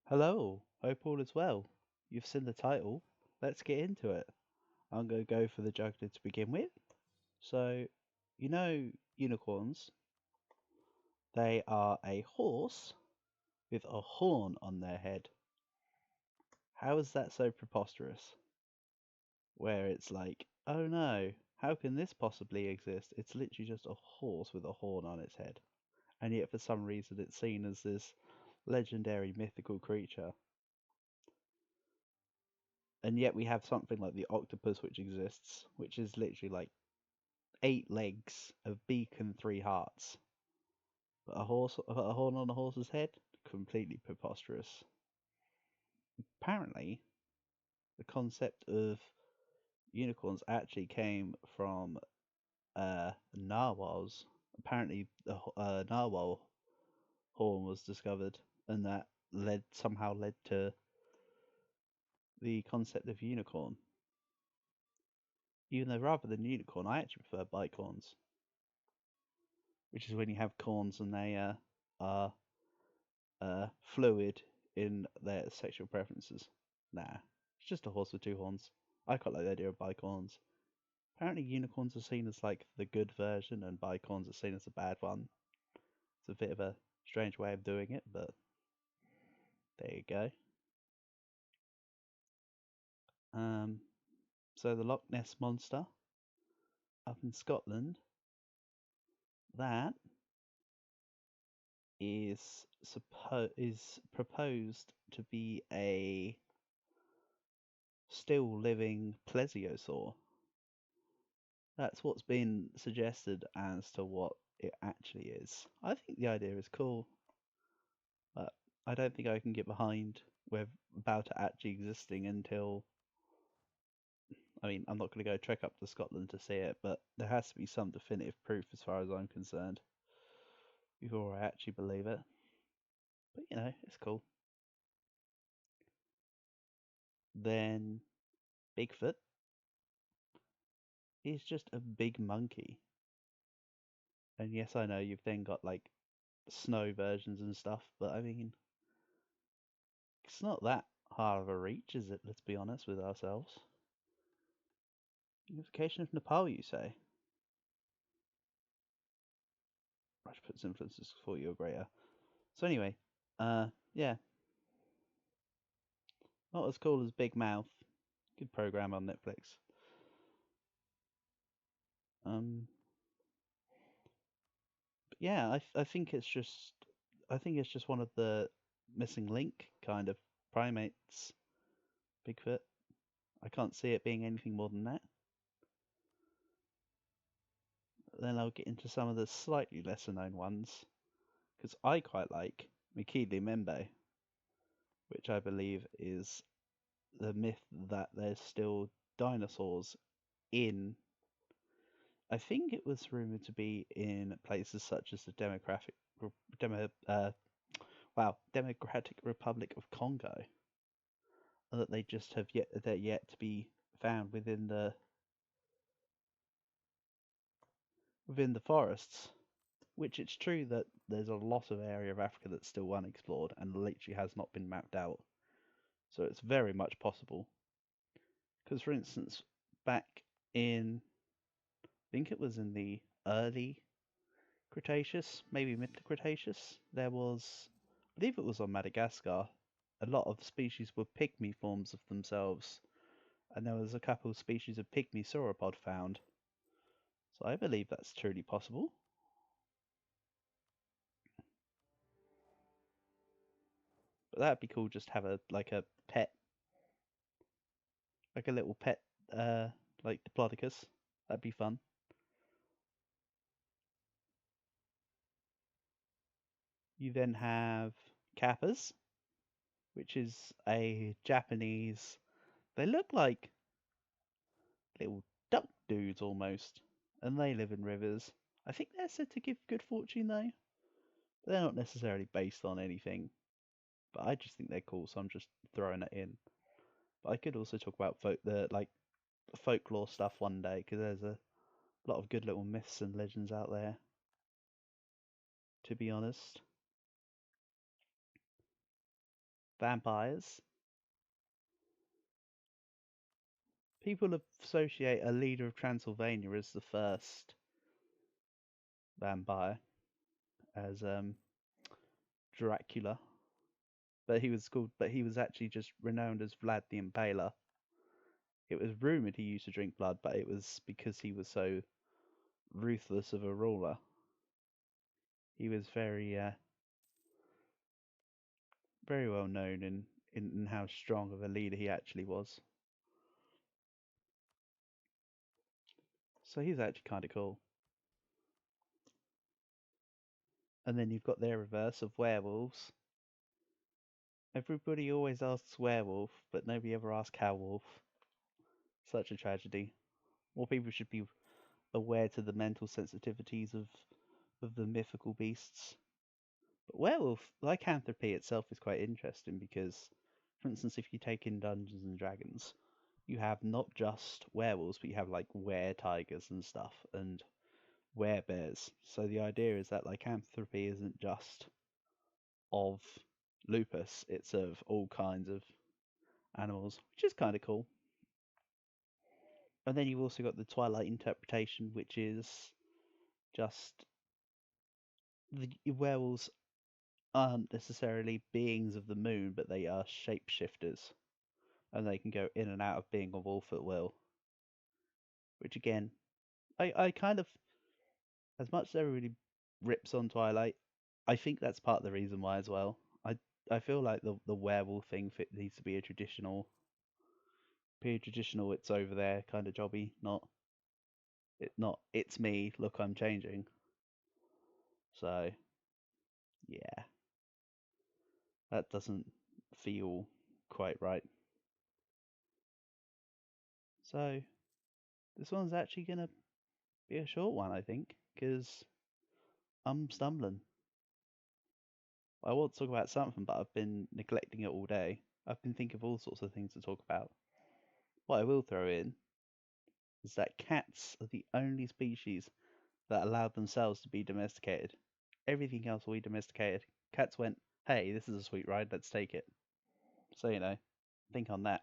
Hello, hope all is well. You've seen the title. Let's get into it. I'm going to go for the jugular to begin with. So, you know, unicorns, they are a horse with a horn on their head. How is that so preposterous? Where it's like, oh no, how can this possibly exist? It's literally just a horse with a horn on its head. And yet, for some reason, it's seen as this legendary mythical creature. And yet, we have something like the octopus, which exists, which is literally like 8 legs, a beak, and 3 hearts. But a horn on a horse's head, completely preposterous. Apparently, the concept of unicorns actually came from narwhals. Apparently, the narwhal horn was discovered, and that somehow led to the concept of unicorn. Even though rather than unicorn, I actually prefer bicorns, which is when you have corns and they are fluid in their sexual preferences. Nah, it's just a horse with 2 horns. I quite like the idea of bicorns. Apparently, unicorns are seen as like the good version, and bicorns are seen as the bad one. It's a bit of a strange way of doing it, but there you go. Um, so the Loch Ness monster up in Scotland, that is proposed to be a still living plesiosaur. That's what's been suggested as to what it actually is. I think the idea is cool, but I don't think I can get behind with about it actually existing until. I mean, I'm not going to go trek up to Scotland to see it, but there has to be some definitive proof as far as I'm concerned before I actually believe it. But it's cool. Then Bigfoot is just a big monkey. And yes, I know you've then got like snow versions and stuff, but I mean, it's not that hard of a reach, is it? Let's be honest with ourselves. Unification of Nepal, you say? Rajput's influences for you are greater. So anyway, yeah, not as cool as Big Mouth. Good program on Netflix. Um, but yeah, I think it's just one of the missing link kind of primates. Bigfoot. I can't see it being anything more than that. Then I'll get into some of the slightly lesser known ones because I quite like Mikili Membe, which I believe is the myth that there's still dinosaurs in. I think it was rumored to be in places such as the Demo, Democratic Republic of Congo, and that they're yet to be found within the forests. Which it's true that there's a lot of area of Africa that's still unexplored and literally has not been mapped out. So it's very much possible. Because, for instance, back in, I think it was in the early Cretaceous, maybe mid Cretaceous, I believe it was on Madagascar, a lot of species were pygmy forms of themselves, and there was a couple of species of pygmy sauropod found. So I believe that's truly possible. But that'd be cool just to have a pet, like a little pet, uh, like Diplodocus. That'd be fun. You then have Kappas, which is a Japanese. They look like little duck dudes almost, and they live in rivers. I think they're said to give good fortune though. They're not necessarily based on anything, but I just think they're cool, so I'm just throwing it in. But I could also talk about folklore stuff one day because there's a lot of good little myths and legends out there. To be honest, Vampires. People associate a leader of Transylvania as the first vampire, as Dracula, but he was actually just renowned as Vlad the Impaler. It was rumored he used to drink blood, but it was because he was so ruthless of a ruler. He was very well known in how strong of a leader he actually was. So he's actually kind of cool. And then you've got their reverse of werewolves. Everybody always asks werewolf, but nobody ever asks cowolf. Such a tragedy. More people should be aware to the mental sensitivities of the mythical beasts. But werewolf lycanthropy itself is quite interesting because, for instance, if you take in Dungeons and Dragons, you have not just werewolves, but you have like were tigers and stuff, and were bears. So the idea is that lycanthropy isn't just of lupus; it's of all kinds of animals, which is kind of cool. And then you've also got the Twilight interpretation, which is just the werewolves aren't necessarily beings of the moon, but they are shapeshifters, and they can go in and out of being a wolf at will. Which again, I kind of, as much as everybody rips on Twilight, I think that's part of the reason why as well. I feel like the werewolf thing needs to be a traditional. It's over there kind of jobby, not it's me. Look, I'm changing. So yeah, that doesn't feel quite right. So this one's actually gonna be a short one, I think, because I'm stumbling. I want to talk about something, but I've been neglecting it all day. I've been thinking of all sorts of things to talk about. What I will throw in is that cats are the only species that allowed themselves to be domesticated. Everything else we domesticated. Cats went, hey, this is a sweet ride, let's take it. So, think on that.